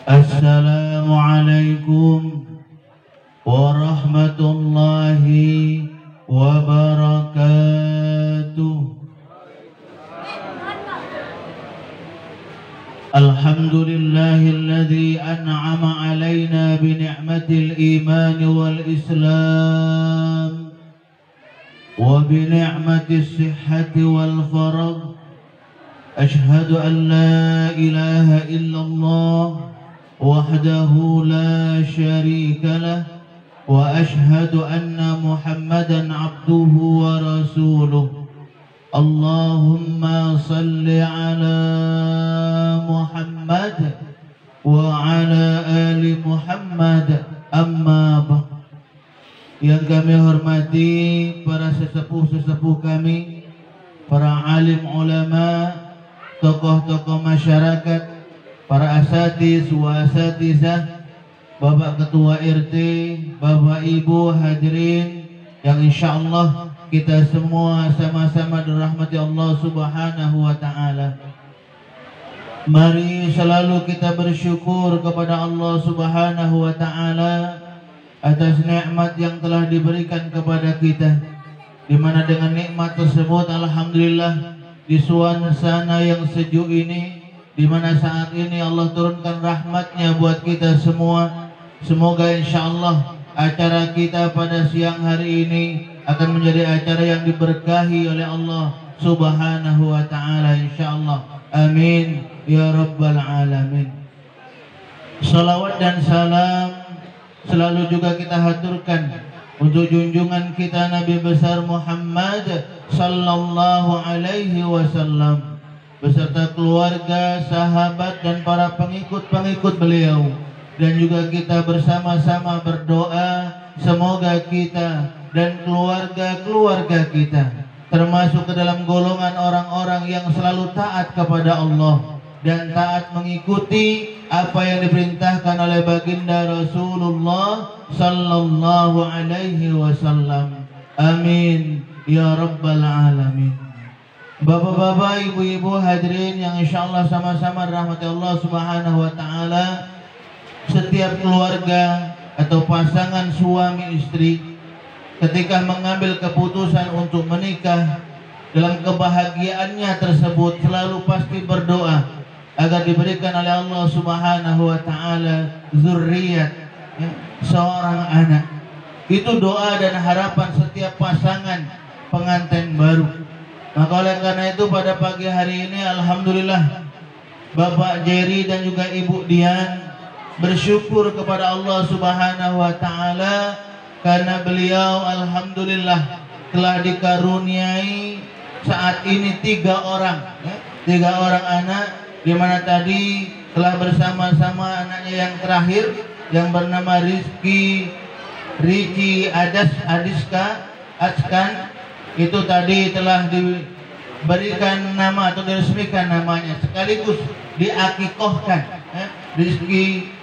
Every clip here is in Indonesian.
Assalamualaikum warahmatullahi wabarakatuh. Alhamdulillahilladzi an'ama alaina bi ni'matil iman wal islam wa bi ni'matis sihhati wal faragh. Ashhadu an la ilaha illallah wahdahu la syarika lah wa ashhadu anna Muhammadan abduhu wa rasuluh. Allahumma salli ala Muhammad wa ala ali Muhammad. Amma ba'd. Yang kami hormati para sesepuh-sesepuh kami, para alim ulama, tokoh-tokoh masyarakat, para asatiz wa asatizah, Bapak Ketua RT, Bapak Ibu hadirin yang insyaallah kita semua sama-sama dirahmati Allah Subhanahu wa taala. Mari selalu kita bersyukur kepada Allah Subhanahu wa taala atas nikmat yang telah diberikan kepada kita, di mana dengan nikmat tersebut alhamdulillah di suasana yang sejuk ini, di mana saat ini Allah turunkan rahmatnya buat kita semua. Semoga insyaallah acara kita pada siang hari ini akan menjadi acara yang diberkahi oleh Allah Subhanahu wa taala insyaallah. Amin ya rabbal alamin. Salawat dan salam selalu juga kita haturkan untuk junjungan kita Nabi besar Muhammad sallallahu alaihi wasallam beserta keluarga, sahabat dan para pengikut-pengikut beliau, dan juga kita bersama-sama berdoa semoga kita dan keluarga-keluarga kita termasuk ke dalam golongan orang-orang yang selalu taat kepada Allah dan taat mengikuti apa yang diperintahkan oleh baginda Rasulullah sallallahu alaihi wasallam. Amin ya rabbal alamin. Bapak-bapak, ibu-ibu hadirin yang insyaallah sama-sama dirahmati Allah Subhanahu wa taala, setiap keluarga atau pasangan suami istri ketika mengambil keputusan untuk menikah, dalam kebahagiaannya tersebut selalu pasti berdoa agar diberikan oleh Allah Subhanahu wa taala zurriyat, seorang anak. Itu doa dan harapan setiap pasangan pengantin baru. Maka oleh karena itu pada pagi hari ini alhamdulillah Bapak Jerry dan juga Ibu Dian bersyukur kepada Allah Subhanahu wa taala karena beliau alhamdulillah telah dikaruniai saat ini 3 orang anak, di mana tadi telah bersama-sama anaknya yang terakhir yang bernama Rizky Askan. Itu tadi telah diberikan nama atau diresmikan namanya, sekaligus diakikohkan, Rizky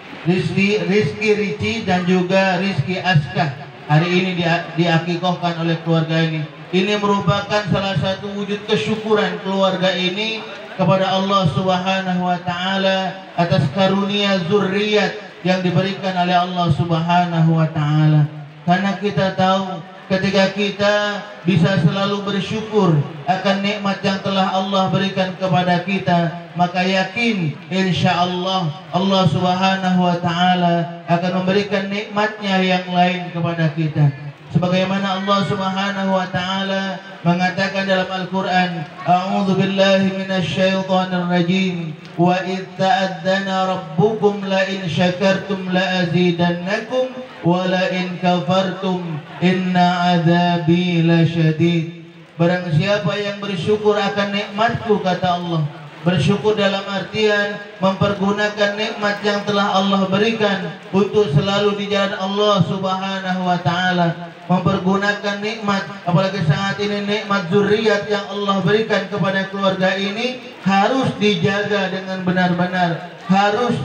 Rici dan juga Rizky Aska hari ini diakikohkan oleh keluarga ini. Ini merupakan salah satu wujud kesyukuran keluarga ini kepada Allah Subhanahu wa taala atas karunia zurriyat yang diberikan oleh Allah Subhanahu wa taala. Karena kita tahu ketika kita bisa selalu bersyukur akan nikmat yang telah Allah berikan kepada kita, maka yakin insyaallah Allah Subhanahu wa taala akan memberikan nikmatnya yang lain kepada kita. Sebagaimana Allah Subhanahu wa taala mengatakan dalam Al-Qur'an, a'udzu billahi minasyaitonir rajim, wa idz ta'adzana rabbukum la in syakartum la azidannakum wa la in kafartum inna adzabi lasyadid. Barang siapa yang bersyukur akan nikmatku, kata Allah, bersyukur dalam artian mempergunakan nikmat yang telah Allah berikan untuk selalu di jalan Allah Subhanahu wa taala, mempergunakan nikmat, apalagi saat ini nikmat zuriat yang Allah berikan kepada keluarga ini harus dijaga dengan benar-benar, harus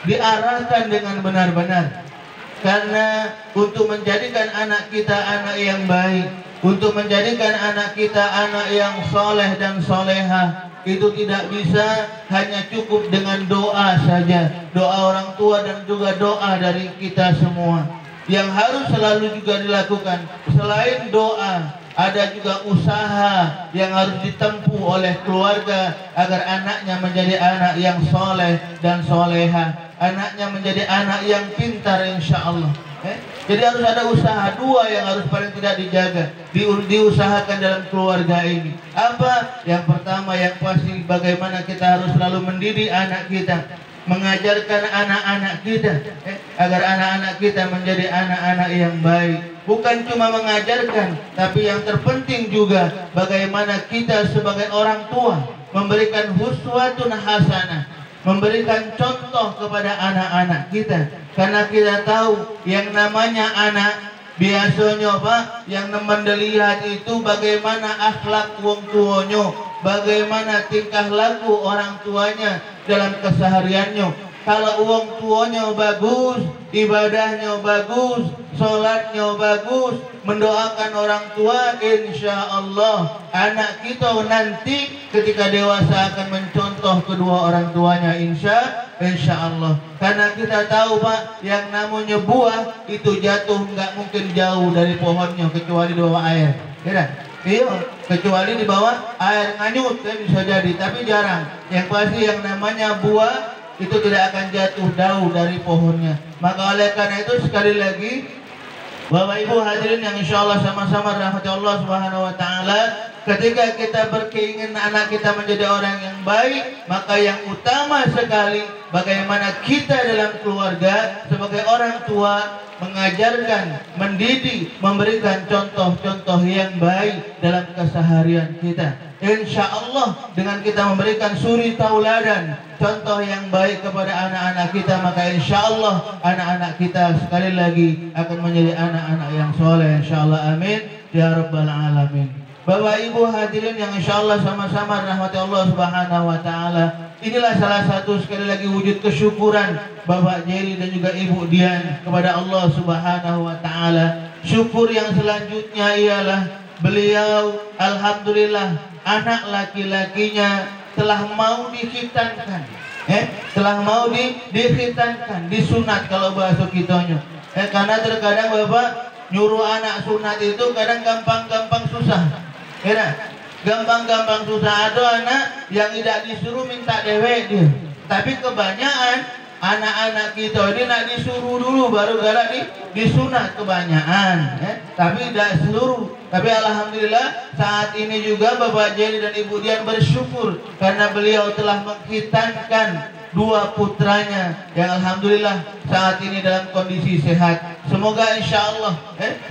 diarahkan dengan benar-benar. Karena untuk menjadikan anak kita anak yang baik, untuk menjadikan anak kita anak yang soleh dan solehah, itu tidak bisa hanya cukup dengan doa saja, doa orang tua dan juga doa dari kita semua. Yang harus selalu juga dilakukan selain doa, ada juga usaha yang harus ditempuh oleh keluarga agar anaknya menjadi anak yang soleh dan soleha, anaknya menjadi anak yang pintar insya Allah. Jadi harus ada usaha dua yang harus paling tidak dijaga, diusahakan dalam keluarga ini. Apa? Yang pertama yang pasti bagaimana kita harus selalu mendidik anak kita, mengajarkan anak-anak kita agar anak-anak kita menjadi anak-anak yang baik. Bukan cuma mengajarkan, tapi yang terpenting juga bagaimana kita sebagai orang tua memberikan huswatun hasanah, memberikan contoh kepada anak-anak kita. Karena kita tahu yang namanya anak biasanya Pak, yang mendelihat itu bagaimana akhlak wong tuanya, bagaimana tingkah laku orang tuanya dalam kesehariannya. Kalau wong tuanya bagus, ibadahnya bagus, sholatnya bagus, mendoakan orang tua, insya Allah anak kita nanti ketika dewasa akan mencontoh kedua orang tuanya, insya Allah. Karena kita tahu Pak, yang namanya buah itu jatuh nggak mungkin jauh dari pohonnya kecuali di bawah air, iya, kecuali di bawah air nganyut ya bisa jadi, tapi jarang. Yang pasti yang namanya buah itu tidak akan jatuh jauh dari pohonnya. Maka oleh karena itu sekali lagi Bapak Ibu hadirin yang insya Allah sama-sama rahmati Allah Subhanahu Wa Taala, ketika kita berkeinginan anak kita menjadi orang yang baik, maka yang utama sekali bagaimana kita dalam keluarga sebagai orang tua mengajarkan, mendidik, memberikan contoh-contoh yang baik dalam keseharian kita. Insya Allah dengan kita memberikan suri tauladan, contoh yang baik kepada anak-anak kita, maka insya Allah anak-anak kita sekali lagi akan menjadi anak-anak yang soleh, insya Allah, amin ya rabbal alamin. Bapak Ibu hadirin yang insya Allah sama-sama rahmati Allah Subhanahu Wa Taala, inilah salah satu sekali lagi wujud kesyukuran Bapak Jerry dan juga Ibu Dian kepada Allah Subhanahu Wa Taala. Syukur yang selanjutnya ialah beliau alhamdulillah anak laki-lakinya telah mau dikhitankan, telah mau dikhitankan, disunat kalau bahasa kitanya. Karena terkadang Bapak nyuruh anak sunat itu kadang gampang-gampang susah, gampang-gampang susah. Ada anak yang tidak disuruh minta dewek dia, tapi kebanyakan anak-anak kita ini nak disuruh dulu baru galak disunat kebanyakan, tapi tidak seluruh. Tapi alhamdulillah saat ini juga Bapak Jerry dan Ibu Dian bersyukur karena beliau telah mengkhitankan dua putranya yang alhamdulillah saat ini dalam kondisi sehat. Semoga insya Allah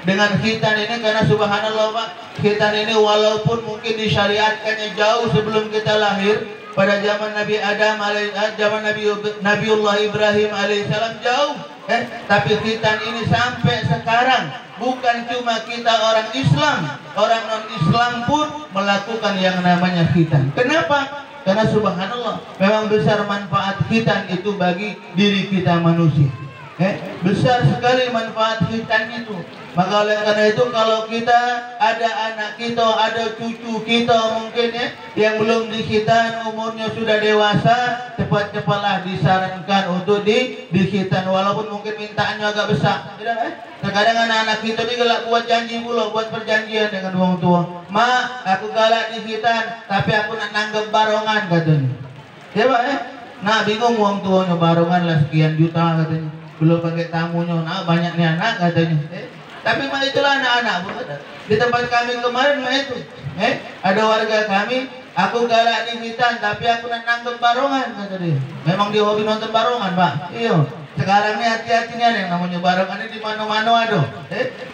dengan khitan ini, karena subhanallah Pak, khitan ini walaupun mungkin disyariatkannya jauh sebelum kita lahir, pada zaman Nabi Adam zaman Nabiullah Ibrahim alaihissalam jauh, tapi khitan ini sampai sekarang bukan cuma kita orang Islam, orang non-Islam pun melakukan yang namanya khitan. Kenapa? Karena subhanallah memang besar manfaat khitan itu bagi diri kita manusia. Besar sekali manfaat khitan itu. Maka oleh karena itu kalau kita ada anak kita, ada cucu kita mungkin yang belum dikhitan, umurnya sudah dewasa, cepat-cepatlah disarankan untuk dikhitan, walaupun mungkin mintaannya agak besar. Terkadang anak-anak kita ini galak buat janji pula, buat perjanjian dengan orang tua. Ma, aku galak dikhitan, tapi aku nak nanggep barongan katanya. Ya Pak, nah bingung orang tuanya, barongan lah sekian juta katanya. Belum pakai tamunya, nah banyak nih anak katanya. Tapi mah itulah anak-anak di tempat kami kemarin mah itu, ada warga kami, aku galak dikhitan tapi aku nak nangkep barongan kata dia. Memang dia hobi nonton barongan Pak. Iya. Sekarang nih hati-hati nih yang namanya barongan ini di mana-mana ada.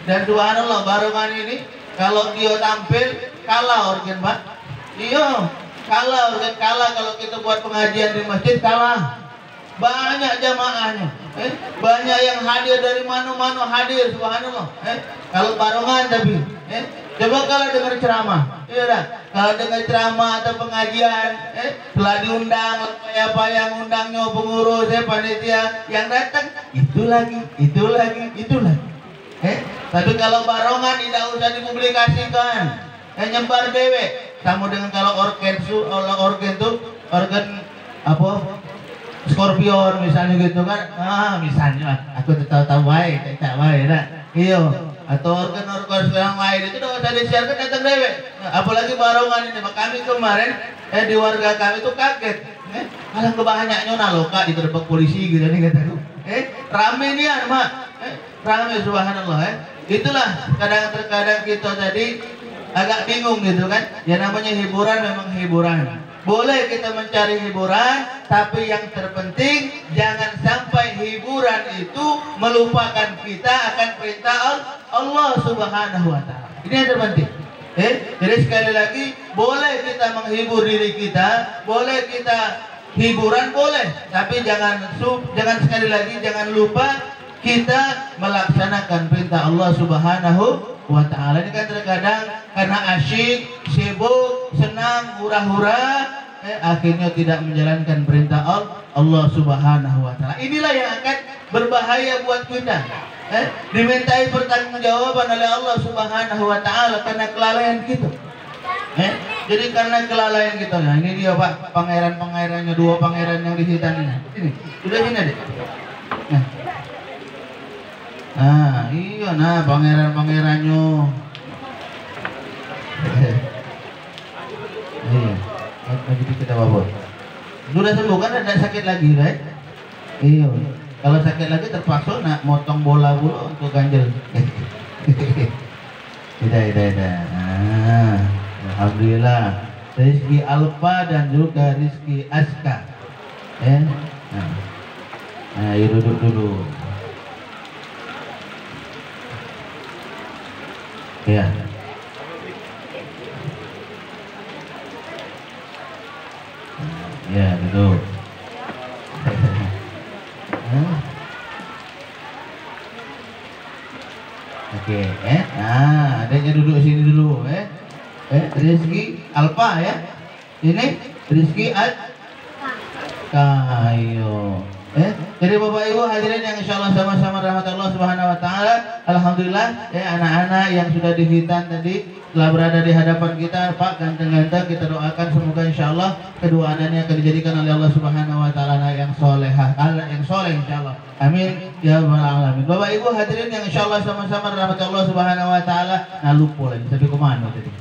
Dan subhanallah barongan ini kalau dia tampil kalah organ Pak. Iya, kalah organ, kalah kalau kita buat pengajian di masjid kalah. Banyak jamaahnya, banyak yang hadir dari mana-mana hadir, subhanallah. Kalau barongan tapi, coba kalau dengar ceramah, kalau dengar ceramah atau pengajian, telah diundang, apa yang undangnya pengurus, panitia yang datang, itu lagi. Tapi kalau barongan tidak usah dipublikasikan, nyebar dewek. sama dengan kalau organ tuh organ apa skorpion misalnya gitu kan, misalnya aku tahu baik tak baik nah iya, atau organ-organ yang lain itu udah usah disiarkan datang dewe, apalagi barongan ini. Kami kemarin di warga kami tuh kaget, malah kebanyakan naloka diterbang polisi gitu nih kataku, rame nih mak, rame subhanallah. Itulah kadang-kadang kita tadi agak bingung gitu kan, ya namanya hiburan memang hiburan. Boleh kita mencari hiburan, tapi yang terpenting jangan sampai hiburan itu melupakan kita akan perintah Allah Subhanahu wa taala. Ini yang terpenting. Jadi sekali lagi, boleh kita menghibur diri kita, boleh kita hiburan boleh, tapi jangan sekali lagi jangan lupa kita melaksanakan perintah Allah Subhanahu wa taala. Ini kan terkadang karena asyik, sibuk, senang, hura-hura, akhirnya tidak menjalankan perintah Allah Subhanahu wa taala. Inilah yang akan berbahaya buat kita. Dimintai pertanggungjawaban oleh Allah Subhanahu wa taala karena kelalaian kita. Jadi karena kelalaian kita. Nah, ini dia Pak, pangeran-pangerannya, dua pangeran yang di hitan ini. Ini, sudah sini deh. Iya pangeran-pangerannya. Iya, begitu kita bawa. Sudah sembuh kan, ada sakit lagi, right? Iya. Kalau sakit lagi terpaksa nak motong bola dulu untuk ganjel. Tidak. Alhamdulillah. Rizki Alfa dan juga Rizki Aska. Ayo duduk dulu. Ya. Ya, gitu. Oke, adanya duduk sini dulu, Rizki Alfa ya. Ini Rizki Ayo. Jadi Bapak Ibu hadirin yang insya Allah sama-sama rahmat Allah Subhanahu wa taala. Alhamdulillah anak-anak yang sudah dihitan tadi telah berada di hadapan kita, Pak, ganteng-ganteng. Kita doakan semoga insya Allah kedua anaknya akan dijadikan oleh Allah Subhanahu wa taala yang solehah, yang soleh insya Allah. Amin ya rabbal alamin. Bapak Ibu hadirin yang insya Allah sama-sama rahmat Allah Subhanahu wa taala. Nah lupa lagi tapi kemana tadi?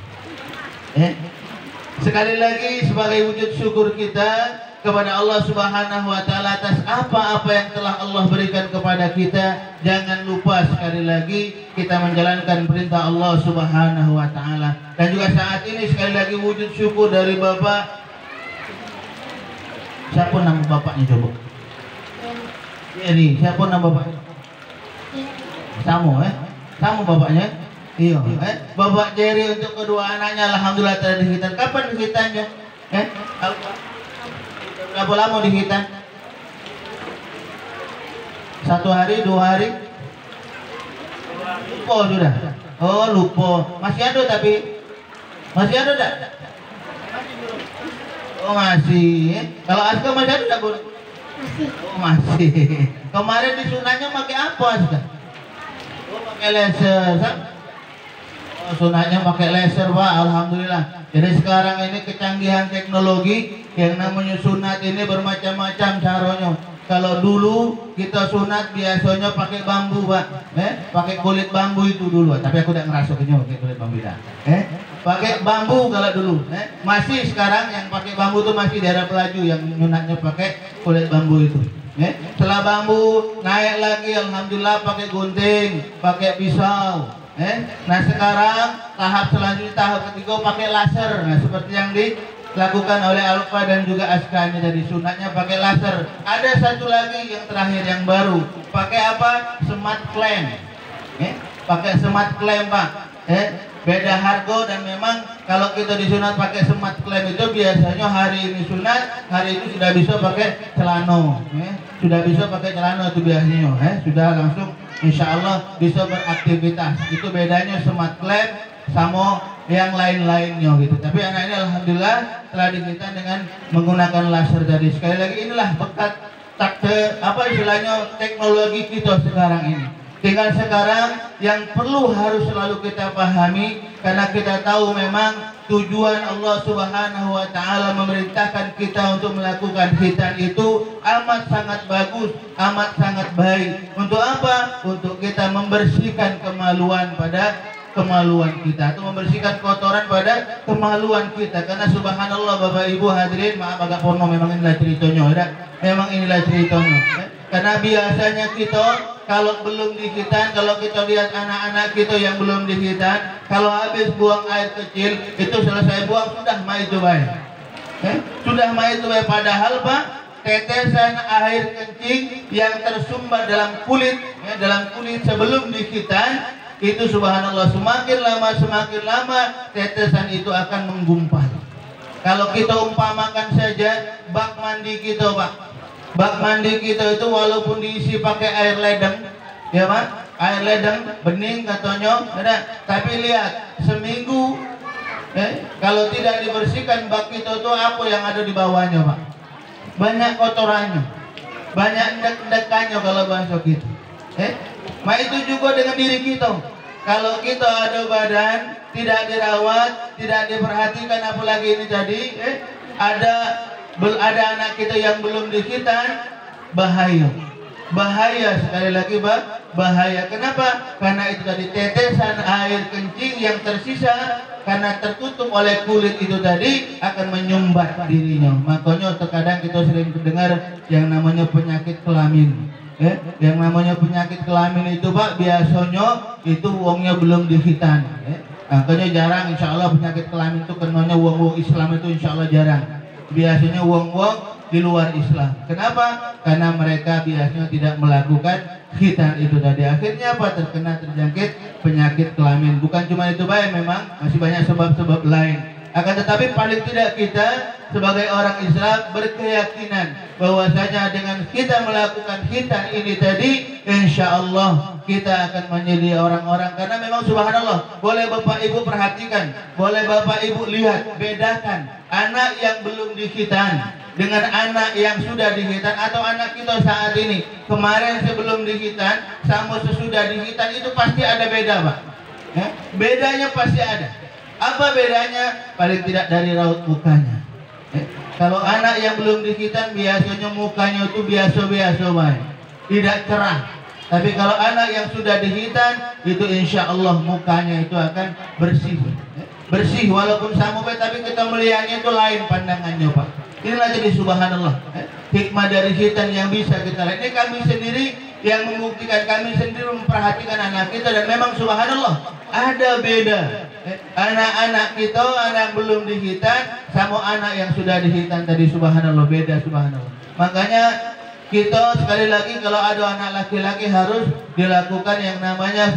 Sekali lagi sebagai wujud syukur kita kepada Allah Subhanahu wa taala atas apa-apa yang telah Allah berikan kepada kita, jangan lupa sekali lagi kita menjalankan perintah Allah Subhanahu wa taala. Dan juga saat ini sekali lagi wujud syukur dari Bapak. Siapa nama bapaknya coba? Ini siapa nama bapaknya? Samu bapaknya? Iya. Bapak Jerry untuk kedua anaknya alhamdulillah telah dihitan. Kapan dihitannya? Berapa lama dihitan? 1 hari, 2 hari? Lupa sudah. Oh lupa. Masih ada tapi? Masih ada tak? Oh masih. Kalau Aska masih ada tak Bun? Masih. Oh masih. Kemarin disunatnya pakai apa Aska? Oh pakai laser. Oh sunatnya pakai laser Pak. Alhamdulillah. Jadi sekarang ini kecanggihan teknologi yang namanya sunat ini bermacam-macam caranya. Kalau dulu kita sunat biasanya pakai bambu Pak, pakai kulit bambu itu dulu. Tapi aku tidak ngerasa pakai kulit bambu dah. Pakai bambu kalau dulu. Masih sekarang yang pakai bambu itu masih daerah Pelaju yang sunatnya pakai kulit bambu itu. Setelah bambu naik lagi alhamdulillah pakai gunting, pakai pisau. Nah sekarang tahap selanjutnya tahap ketiga pakai laser. Nah seperti yang dilakukan oleh Alfa dan juga Aska ini dari sunatnya pakai laser. Ada satu lagi yang terakhir yang baru pakai apa? Smart clamp. Pakai smart clamp Pak. Beda harga dan memang kalau kita disunat pakai smart clamp itu biasanya hari ini sunat, hari ini sudah bisa pakai celana. Sudah bisa pakai celana itu biasanya. Sudah langsung insya Allah bisa beraktivitas. Itu bedanya smart clamp sama yang lain-lainnya gitu. Tapi anak ini alhamdulillah telah dihitan dengan menggunakan laser tadi. Sekali lagi inilah berkat istilahnya teknologi kita sekarang ini. Tinggal sekarang yang perlu harus selalu kita pahami, karena kita tahu memang tujuan Allah Subhanahu wa Ta'ala memerintahkan kita untuk melakukan khitan itu amat sangat bagus, amat sangat baik. Untuk apa? Untuk kita membersihkan kemaluan kita, atau membersihkan kotoran pada kemaluan kita. Karena subhanallah Bapak Ibu hadirin, maaf agak porno, memang inilah ceritanya ya. Memang inilah ceritanya ya. Karena biasanya kita kalau belum dihitan, kalau kita lihat anak-anak kita yang belum dihitan, kalau habis buang air kecil itu selesai buang sudah mai itu baik sudah mai itu baik. Padahal Pak, tetesan air kencing yang tersumbat dalam kulit sebelum dihitan itu subhanallah semakin lama tetesan itu akan menggumpal. Kalau kita umpamakan saja bak mandi kita Pak, bak mandi kita itu walaupun diisi pakai air ledeng ya Pak, air ledeng bening katanya ada, tapi lihat seminggu kalau tidak dibersihkan bak kita itu apa yang ada di bawahnya Pak, banyak kotorannya, banyak endek-endekannya kalau bahasa kita. Itu juga dengan diri kita. Kalau kita ada badan tidak dirawat, tidak diperhatikan, apalagi ini tadi ada anak kita yang belum dihitan, bahaya sekali lagi bahaya. Kenapa? Karena itu tadi tetesan air kencing yang tersisa karena tertutup oleh kulit itu tadi akan menyumbat dirinya. Makanya terkadang kita sering mendengar yang namanya penyakit kelamin. Yang namanya penyakit kelamin itu Pak biasanya itu uangnya belum dihitan. Makanya jarang, insya Allah penyakit kelamin itu kenanya uang Islam itu insya Allah jarang. Biasanya uang di luar Islam. Kenapa? Karena mereka biasanya tidak melakukan khitan itu tadi. Akhirnya apa? Terjangkit penyakit kelamin. Bukan cuma itu baik, memang masih banyak sebab-sebab lain. Akan tetapi paling tidak kita sebagai orang Islam berkeyakinan bahwasanya dengan kita melakukan khitan ini tadi, insya Allah kita akan menjadi orang-orang. Karena memang subhanallah, boleh Bapak Ibu perhatikan, boleh Bapak Ibu lihat, bedakan anak yang belum dikhitan dengan anak yang sudah dihitan, atau anak kita saat ini kemarin sebelum dihitan sama sesudah dihitan itu pasti ada beda Pak. Bedanya pasti ada. Apa bedanya? Paling tidak dari raut mukanya. Kalau anak yang belum dihitan biasanya mukanya itu biasa-biasa baik, tidak cerah. Tapi kalau anak yang sudah dihitan itu insya Allah mukanya itu akan bersih walaupun sama baik, tapi kita melihatnya itu lain pandangannya Pak. Inilah jadi subhanallah hikmah dari khitan yang bisa kita lihat. Ini kami sendiri yang membuktikan, kami sendiri memperhatikan anak kita, dan memang subhanallah ada beda anak-anak kita, anak belum dihitan sama anak yang sudah dihitan tadi, subhanallah beda subhanallah. Makanya kita sekali lagi kalau ada anak laki-laki harus dilakukan yang namanya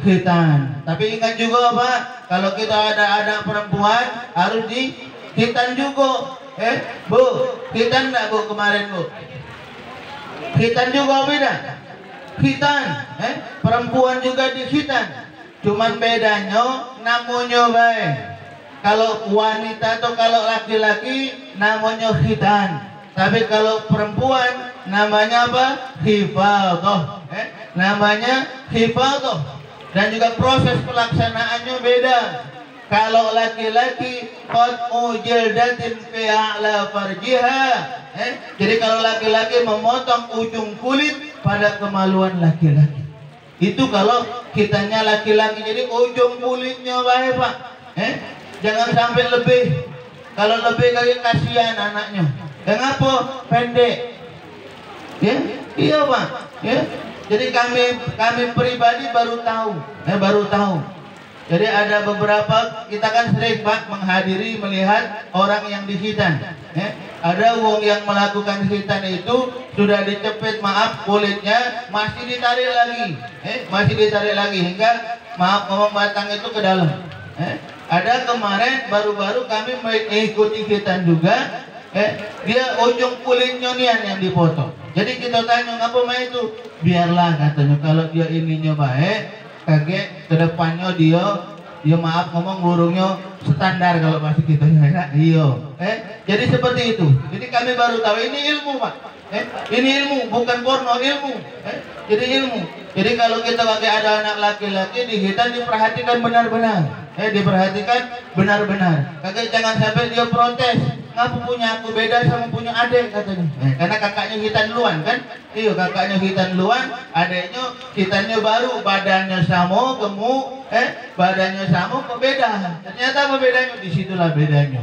khitan. Tapi ingat juga Pak, kalau kita ada anak perempuan harus dihitan juga. Bu, khitan enggak Bu kemarin Bu? Khitan juga beda. Khitan, perempuan juga dikhitan. Cuman bedanya namanya baik. Kalau wanita atau kalau laki-laki namanya khitan. Tapi kalau perempuan namanya apa? Hifadhah. Namanya hifadhah. Dan juga proses pelaksanaannya beda. Kalau laki-laki qad ujildatin fi a'la farjiha. Jadi kalau laki-laki memotong ujung kulit pada kemaluan laki-laki. Itu kalau kitanya laki-laki, jadi ujung kulitnya baik Pak. Jangan sampai lebih. Kalau lebih kayak kasihan anaknya. Kenapa? Pendek. Iya Pak. Jadi kami pribadi baru tahu. Jadi ada beberapa, kita kan sering Pak menghadiri melihat orang yang dikhitan. Ada wong yang melakukan khitan itu sudah dicepit, maaf, kulitnya masih ditarik lagi, hingga maaf ngomong batang itu ke dalam. Ada kemarin baru-baru kami mengikuti khitan juga, dia ujung kulitnya nian yang dipotong. Jadi kita tanya ngapa mah itu? Biarlah katanya, kalau dia ininya baik, kaget kedepannya dia maaf ngomong burungnya standar kalau masih kita iya. Jadi seperti itu. Jadi kami baru tahu ini ilmu Pak. Ini ilmu, bukan porno, ilmu. Jadi ilmu. Jadi kalau kita pakai ada anak laki-laki di hitan diperhatikan benar-benar. Diperhatikan benar-benar. Kakak jangan sampai dia protes. Ngapa punya aku beda sama punya adik katanya. Karena kakaknya hitan duluan kan? Iya, kakaknya hitan duluan, adiknya hitannya baru, badannya sama, gemuk, badannya sama kok beda. Ternyata apa bedanya? Disitulah bedanya.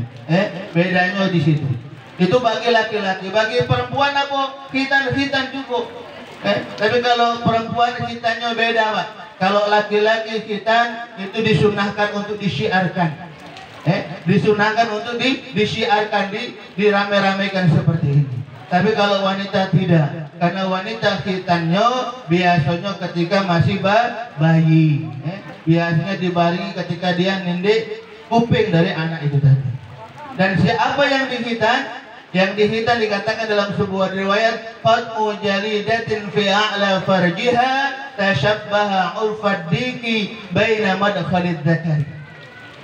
Bedanya di situ. Itu bagi laki-laki, bagi perempuan apa? Hitan-hitan cukup. Tapi kalau perempuan hitannya beda, Pak. Kalau laki-laki hitan itu disunahkan untuk disiarkan. Disunahkan untuk disiarkan, dirame-ramekan seperti ini. Tapi kalau wanita tidak, karena wanita hitannya biasanya ketika masih bayi. Biasanya dibaringi ketika dia nindik kuping dari anak itu tadi. Dan siapa yang dihitan? Yang dihitan dikatakan dalam sebuah riwayat qat'u jalidatin fi a'la farjiha tashabbaha urfad diki baina madkhalid dzakari.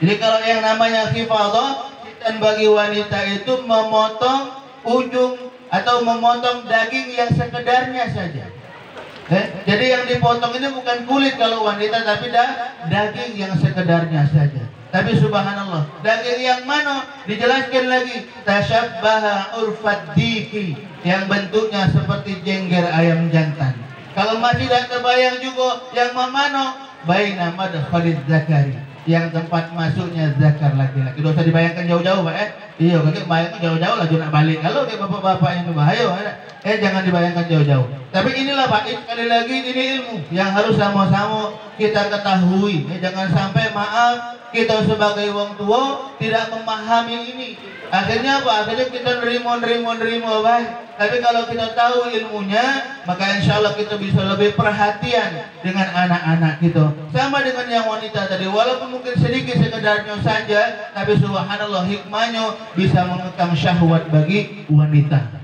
Jadi kalau yang namanya khifadah, hitan bagi wanita itu memotong ujung atau memotong daging yang sekedarnya saja. Jadi yang dipotong ini bukan kulit kalau wanita, tapi daging yang sekedarnya saja. Tapi subhanallah, daging yang mana? Dijelaskan lagi, tashabbaha urfad diki, yang bentuknya seperti jengger ayam jantan. Kalau masih tidak terbayang juga yang mana? Baina madkhalid zakari, yang tempat masuknya zakar laki-laki. Tidak usah dibayangkan jauh-jauh, Pak. Iya, kakek bayangkan jauh-jauh lah, nak balik. Kalau kayak bapak-bapak yang bahaya, jangan dibayangkan jauh-jauh. Tapi inilah Pak, sekali lagi ini ilmu yang harus sama-sama kita ketahui. Jangan sampai maaf kita sebagai wong tua tidak memahami ini. Akhirnya apa? Akhirnya kita nerima baik. Tapi kalau kita tahu ilmunya, maka insya Allah kita bisa lebih perhatian dengan anak-anak kita. Sama dengan yang wanita tadi, walaupun mungkin sedikit sekedarnya saja, tapi subhanallah hikmahnya bisa mengekang syahwat bagi wanita.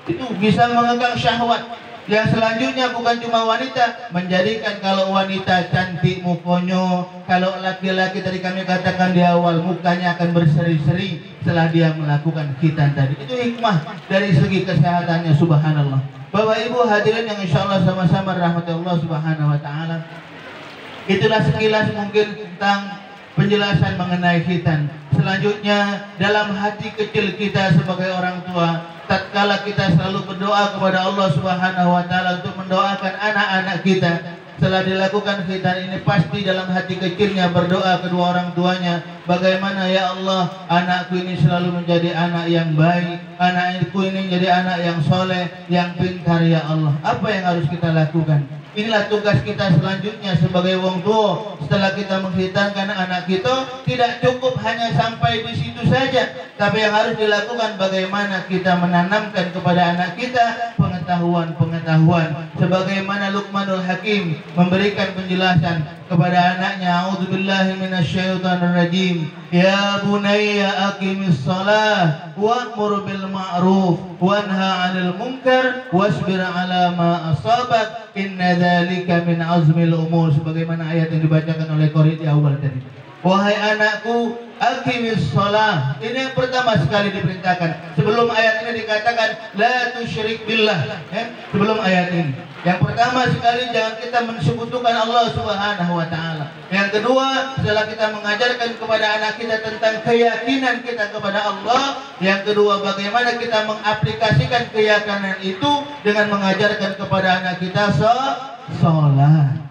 Itu bisa mengekang syahwat. Yang selanjutnya bukan cuma wanita, menjadikan kalau wanita cantik mukanya, kalau laki-laki tadi kami katakan di awal mukanya akan berseri-seri setelah dia melakukan khitan tadi. Itu hikmah dari segi kesehatannya, subhanallah. Bapak Ibu hadirin yang insya Allah sama-sama rahmati Allah subhanahu wa ta'ala. Itulah sekilas mungkin tentang penjelasan mengenai khitan. Selanjutnya dalam hati kecil kita sebagai orang tua, tatkala kita selalu berdoa kepada Allah Subhanahu wa taala untuk mendoakan anak-anak kita, setelah dilakukan khitan ini pasti dalam hati kecilnya berdoa kedua orang tuanya, bagaimana ya Allah, anakku ini selalu menjadi anak yang baik, anakku ini menjadi anak yang soleh, yang pintar ya Allah. Apa yang harus kita lakukan? Inilah tugas kita selanjutnya sebagai wong tua. Setelah kita menghitankan anak kita, tidak cukup hanya sampai di situ saja, tapi yang harus dilakukan bagaimana kita menanamkan kepada anak kita pengetahuan. Sebagaimana Luqmanul Hakim memberikan penjelasan kepada anaknya, a'udzubillahi minasyaitonirrajim, ya bunayya aqimis shalah wa'mur bil ma'ruf wanha 'anil munkar wasbir 'ala ma asabak inna dzalika min azmil umur, sebagaimana ayat yang dibacakan oleh qari di awal tadi. Wahai anakku, aqimis shalah. Ini yang pertama sekali diperintahkan. Sebelum ayat ini dikatakan la tusyrik billah. Sebelum ayat ini, yang pertama sekali jangan kita mensekutukan Allah Subhanahu wa taala. Yang kedua, setelah kita mengajarkan kepada anak kita tentang keyakinan kita kepada Allah, yang kedua bagaimana kita mengaplikasikan keyakinan itu dengan mengajarkan kepada anak kita sholat.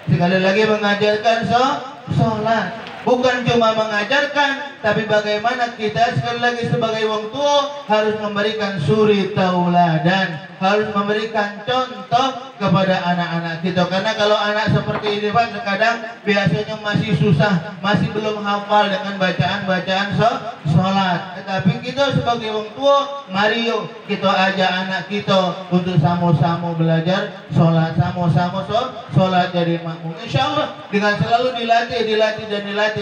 Sekali lagi mengajarkan sholat. Bukan cuma mengajarkan, tapi bagaimana kita sekali lagi sebagai wong tua harus memberikan suri tauladan, harus memberikan contoh kepada anak-anak kita. Karena kalau anak seperti ini Pak, terkadang biasanya masih susah, masih belum hafal dengan bacaan-bacaan sholat. Tetapi kita sebagai wong tua, mari yuk kita ajak anak kita untuk sama-sama belajar sholat, sama-sama sholat jadi makmum. Insya Allah dengan selalu dilatih,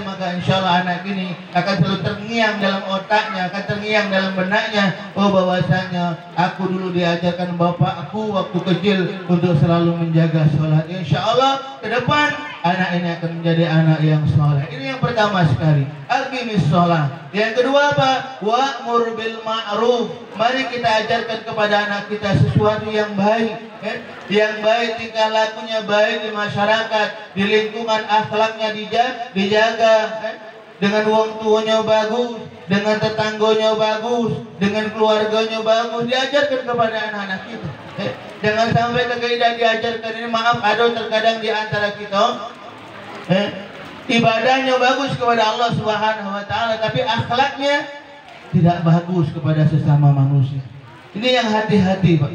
maka insya Allah anak ini akan selalu terngiang dalam otaknya, akan terngiang dalam benaknya. Oh bahwasanya aku dulu diajarkan dengan bapakku waktu kecil untuk selalu menjaga sholat. Insya Allah ke depan anak ini akan menjadi anak yang soleh. Ini yang pertama sekali, aqimis sholat. Yang kedua apa? Wa'mur bil ma'ruf. Mari kita ajarkan kepada anak kita sesuatu yang baik, yang baik, tingkah lakunya baik di masyarakat, di lingkungan, akhlaknya dijaga, dengan wong tuanya bagus, dengan tetangganya bagus, dengan keluarganya bagus, diajarkan kepada anak-anak kita. Jangan sampai kekaidah diajarkan ini, maaf, ada terkadang di antara kita ibadahnya bagus kepada Allah Subhanahu wa taala, tapi akhlaknya tidak bagus kepada sesama manusia. Ini yang hati-hati, Pak.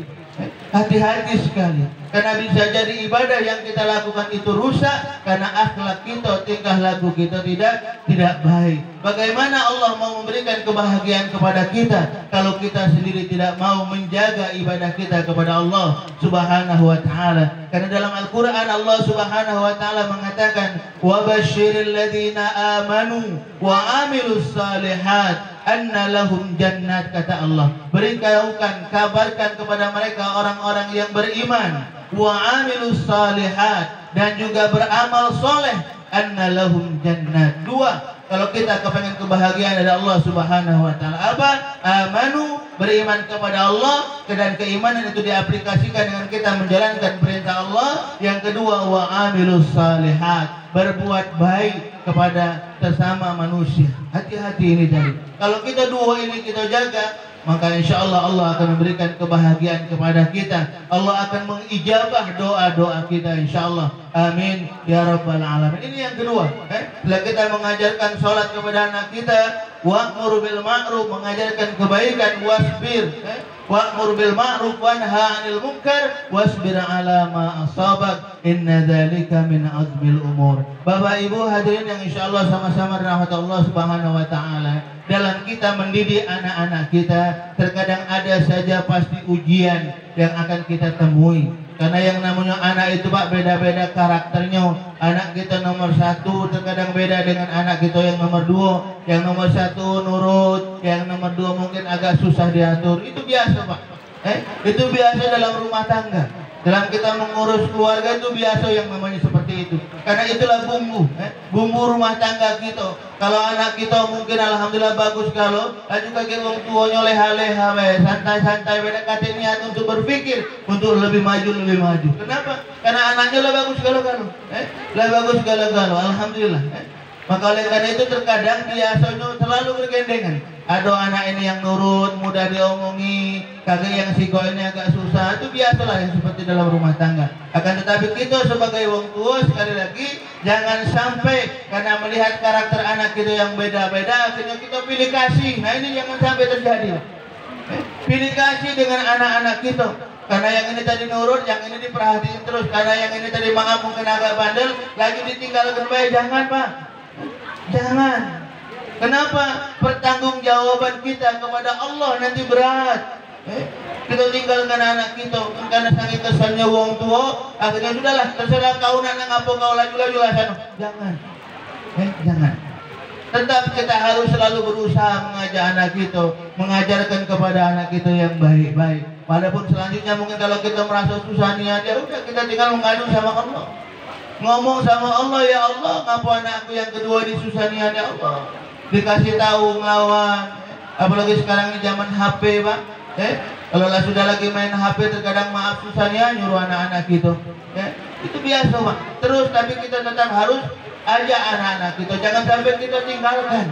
Hati-hati sekali. Karena bisa jadi ibadah yang kita lakukan itu rusak karena akhlak kita, tingkah laku kita tidak baik. Bagaimana Allah mau memberikan kebahagiaan kepada kita kalau kita sendiri tidak mau menjaga ibadah kita kepada Allah Subhanahu wa taala? Karena dalam Al-Qur'an Allah Subhanahu wa taala mengatakan, "Wa basyiril ladzina amanu wa amilus shalihat anna lahum jannat," kata Allah. Beritahukan, kabarkan kepada mereka orang-orang yang beriman, wa amilus shalihat, dan juga beramal soleh, anna lahum jannat. Dua, kalau kita kepengen kebahagiaan dari Allah Subhanahu wa taala, apa? Amanu, beriman kepada Allah, dan keimanan itu diaplikasikan dengan kita menjalankan perintah Allah. Yang kedua, wa amilus shalihat, berbuat baik kepada sesama manusia. Hati-hati ini tadi. Kalau kita dua ini kita jaga, maka insya Allah Allah akan memberikan kebahagiaan kepada kita. Allah akan mengijabah doa-doa kita insya Allah. Amin ya rabbal alamin. Ini yang kedua. Setelah kita mengajarkan sholat kepada anak kita, wa'mur bil ma'ruf, mengajarkan kebaikan, wasbir, wa'mur bil ma'ruf wanha 'anil munkar wasbir 'ala ma asabak, inna dzalika min azmil umur. Bapak Ibu hadirin yang insya Allah sama-sama rahmat Allah Subhanahu wa taala, dalam kita mendidik anak-anak kita terkadang ada saja pasti ujian yang akan kita temui. Karena yang namanya anak itu Pak beda-beda karakternya. Anak kita nomor satu terkadang beda dengan anak kita yang nomor dua. Yang nomor satu nurut, yang nomor dua mungkin agak susah diatur. Itu biasa Pak. Itu biasa dalam rumah tangga. Dalam kita mengurus keluarga itu biasa yang namanya seperti itu. Karena itulah bumbu rumah tangga kita. Kalau anak kita mungkin alhamdulillah bagus, kalau juga kita orang tuanya leha-leha, santai-santai, beda kata niat untuk berpikir untuk lebih maju. Kenapa? Karena anaknya lah bagus kalau lah bagus kalau alhamdulillah. Maka oleh karena itu terkadang biasanya terlalu bergandengan. Ada anak ini yang nurut, mudah diomongi, kakek yang siko ini agak susah. Itu biasalah yang seperti dalam rumah tangga. Akan tetapi kita sebagai wong tua sekali lagi jangan sampai karena melihat karakter anak kita yang beda-beda akhirnya kita pilih kasih. Nah ini jangan sampai terjadi. Pilih kasih dengan anak-anak kita. Karena yang ini tadi nurut, yang ini diperhatiin terus. Karena yang ini tadi maaf mungkin agak bandel, lagi ditinggalkan baik. Jangan Pak. Jangan. Kenapa? Pertanggungjawaban kita kepada Allah nanti berat. Kita tinggalkan anak kita karena sangat kesannya wong tua, akhirnya sudahlah terserah kau nak ngapa kau laju-laju sana. Jangan. Jangan. Tetap kita harus selalu berusaha mengajak anak kita, mengajarkan kepada anak kita yang baik-baik. Walaupun selanjutnya mungkin kalau kita merasa susah niat, ya udah kita tinggal mengadu sama Allah. Ngomong sama Allah, ya Allah, ngapa anakku yang kedua disusahnian ya Allah. Dikasih tahu ngelawan. Apalagi sekarang ini zaman HP Pak. Kalau sudah lagi main HP terkadang maaf susahnya nyuruh anak-anak gitu. Itu biasa Pak. Terus tapi kita tetap harus ajak anak-anak kita. Jangan sampai kita tinggalkan.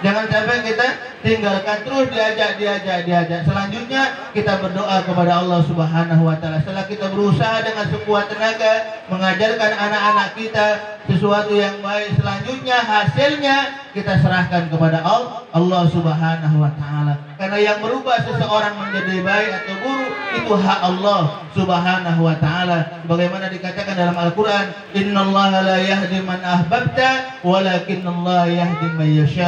Jangan sampai kita tinggalkan, terus diajak. Selanjutnya kita berdoa kepada Allah Subhanahu wa taala. Setelah kita berusaha dengan sekuat tenaga mengajarkan anak-anak kita sesuatu yang baik, selanjutnya hasilnya kita serahkan kepada Allah Subhanahu wa taala. Karena yang merubah seseorang menjadi baik atau buruk itu hak Allah Subhanahu wa taala. Bagaimana dikatakan dalam Al-Qur'an, "Innallaha la yahdi man ahbabta, walakinnallaha yahdi man yasha."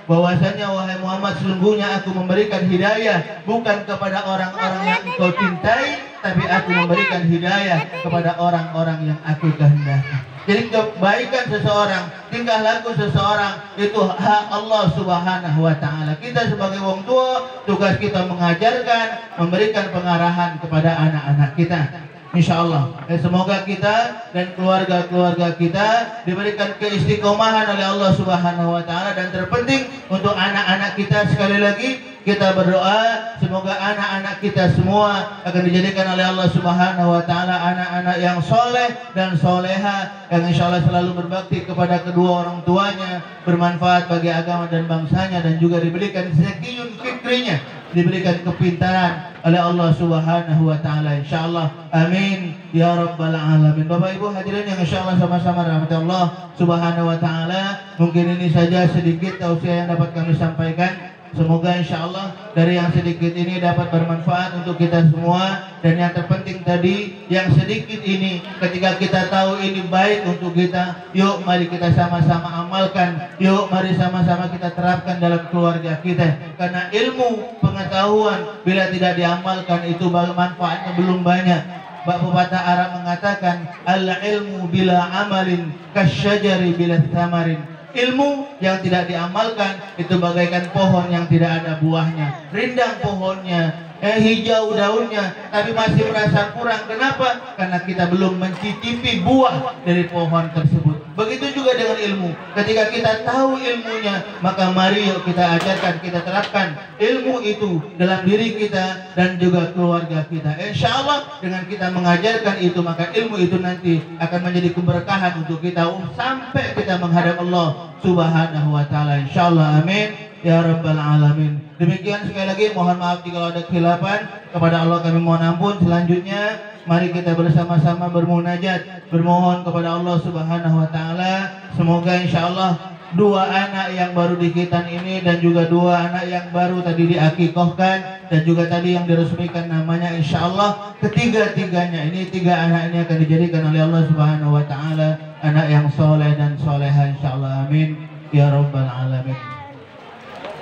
bahwasanya wahai Muhammad, sesungguhnya aku memberikan hidayah bukan kepada orang-orang yang engkau cintai, tapi aku memberikan hidayah kepada orang-orang yang aku kehendaki. Jadi kebaikan seseorang, tingkah laku seseorang itu hak Allah Subhanahu wa taala. Kita sebagai wong tua, tugas kita mengajarkan, memberikan pengarahan kepada anak-anak kita. Insya Allah, semoga kita dan keluarga-keluarga kita diberikan keistiqomahan oleh Allah Subhanahu wa taala, dan terpenting untuk anak-anak kita, sekali lagi kita berdoa semoga anak-anak kita semua akan dijadikan oleh Allah Subhanahu wa taala anak-anak yang soleh dan soleha, yang insya Allah selalu berbakti kepada kedua orang tuanya, bermanfaat bagi agama dan bangsanya, dan juga diberikan zakiyun fikrinya, diberikan kepintaran oleh Allah Subhanahu wa taala insyaallah. Amin ya rabbal alamin. Bapak Ibu hadirin yang insyaallah sama-sama rahmat Allah Subhanahu wa taala, mungkin ini saja sedikit tausiah yang dapat kami sampaikan. Semoga insyaallah dari yang sedikit ini dapat bermanfaat untuk kita semua, dan yang terpenting tadi yang sedikit ini, ketika kita tahu ini baik untuk kita, yuk mari kita sama-sama amalkan, yuk mari sama-sama kita terapkan dalam keluarga kita, karena ilmu pengetahuan bila tidak diamalkan itu manfaatnya belum banyak. Pepatah Arab mengatakan al-ilmu bila amalin kasyajari bila thamarin. Ilmu yang tidak diamalkan itu bagaikan pohon yang tidak ada buahnya. Rindang pohonnya, hijau daunnya, tapi masih merasa kurang. Kenapa? Karena kita belum mencicipi buah dari pohon tersebut. Begitu juga dengan ilmu. Ketika kita tahu ilmunya, maka mari yuk kita ajarkan, kita terapkan ilmu itu dalam diri kita dan juga keluarga kita. Insya Allah dengan kita mengajarkan itu, maka ilmu itu nanti akan menjadi keberkahan untuk kita sampai kita menghadap Allah Subhanahu wa taala. Insya Allah, amin ya rabbal alamin. Demikian, sekali lagi mohon maaf jika ada khilafan, kepada Allah kami mohon ampun. Selanjutnya mari kita bersama-sama bermunajat, bermohon kepada Allah Subhanahu wa taala. Semoga insyaallah dua anak yang baru dikitan ini dan juga dua anak yang baru tadi diakikohkan dan juga tadi yang diresmikan namanya, insyaallah ketiga-tiganya ini, tiga anak ini akan dijadikan oleh Allah Subhanahu wa taala anak yang soleh dan soleha insyaallah. Amin ya rabbal alamin.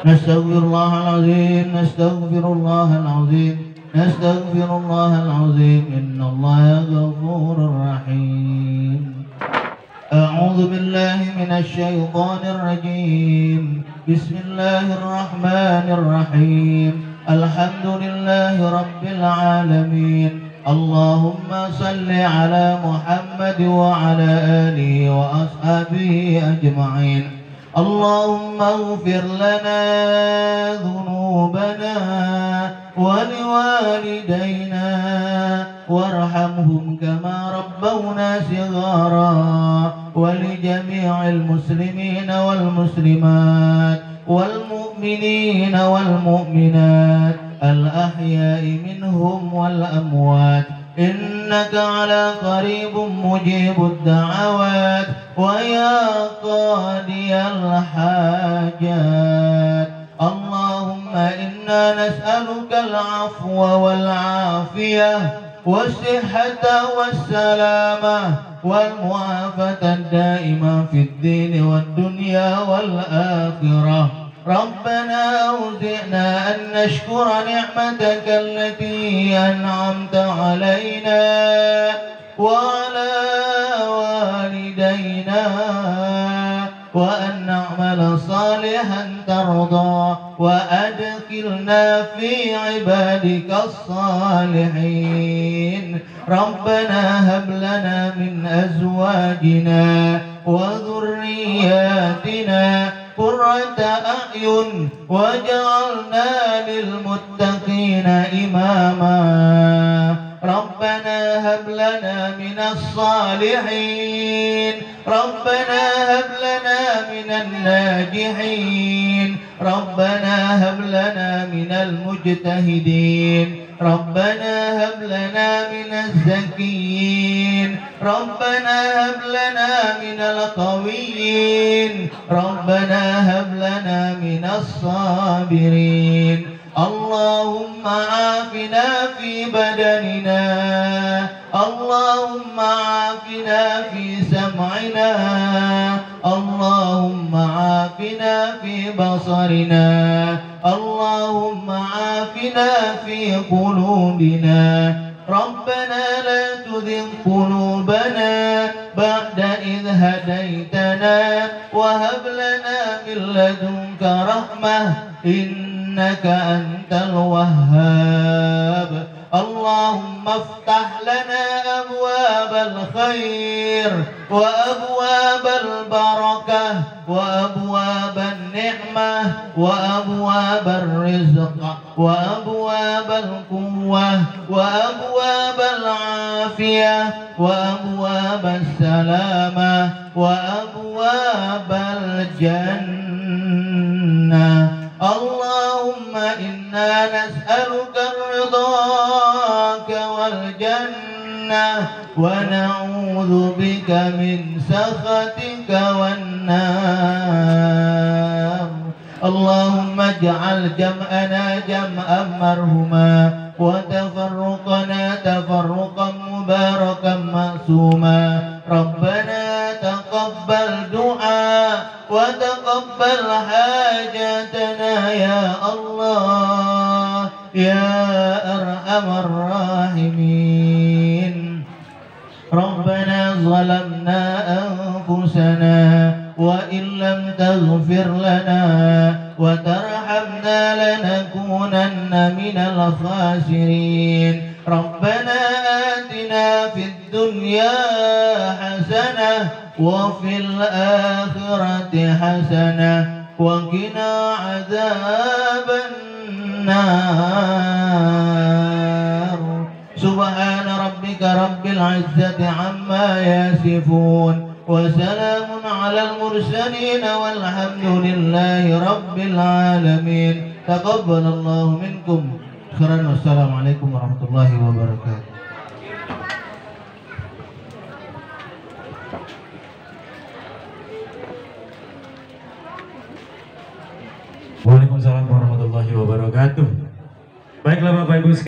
Nastaghfirullahalazim, nastaghfirullahalazim, nastaghfirullahalazim, innallaha ghafurur rahim. A'udzu billahi minasy syaithanir rajim. Bismillahirrahmanirrahim. Alhamdulillahi rabbil alamin. Allahumma salli ala Muhammad wa ala alihi wa ashabihi ajma'in. Allahumma ighfir lana dhunubana wa liwalidayna warhamhum kama rabbawna shighara wa li jami'il muslimina wal muslimat wal mu'minina wal mu'minat al ahya'i minhum wal amwat. إنك على قريب مجيب الدعوات ويا قاضي الحاجات. اللهم إنا نسألك العفو والعافية والصحة والسلامة والمعافاة الدائمة في الدين والدنيا والآخرة. ربنا أوزعنا أن نشكر نعمتك التي أنعمت علينا وعلى والدينا وأن نعمل صالحا ترضى وأدخلنا في عبادك الصالحين. ربنا هب لنا من أزواجنا وذرياتنا قرة أعين واجعلنا للمتقين إماما. ربنا هب لنا من الصالحين. ربنا هب لنا من الناجحين. ربنا هب لنا من المجتهدين. ربنا هب لنا من الزكيين. ربنا هب لنا من القويين. ربنا هب لنا من الصابرين. اللهم عافنا في بدننا. اللهم عافنا في سمعنا. اللهم عافنا في بصرنا اللهم عافنا في قلوبنا ربنا لا تزغ قلوبنا بعد إذ هديتنا وهب لنا من لدنك رحمة إنك أنت الوهاب اللهم افتح لنا أبواب الخير وأبواب البركة وأبواب النعمة وأبواب الرزق وأبواب القوة وأبواب العافية وأبواب السلامة وأبواب الجنة اللهم إنا نسألك رضاك والجنة ونعوذ بك من سخطك والنار اللهم اجعل جمعنا جمعا مرحوما وتفرقنا تفرقا مباركا معصوما ربنا تقبل دعاء وتقبل حاجاتنا يا الله يا أرحم الراحمين ربنا ظلمنا أنفسنا وإن لم تغفر لنا وترحمنا لنكونن من الخاسرين ربنا آتنا في الدنيا حسنة وفي الآخرة حسنة وقنا عذاب النار سبحان ربك رب العزة عما يصفون وسلام على المرسلين والحمد لله رب العالمين تقبل الله منكم خيرا والسلام عليكم ورحمة الله وبركاته. Waalaikumsalam warahmatullahi wabarakatuh. Baiklah Bapak Ibu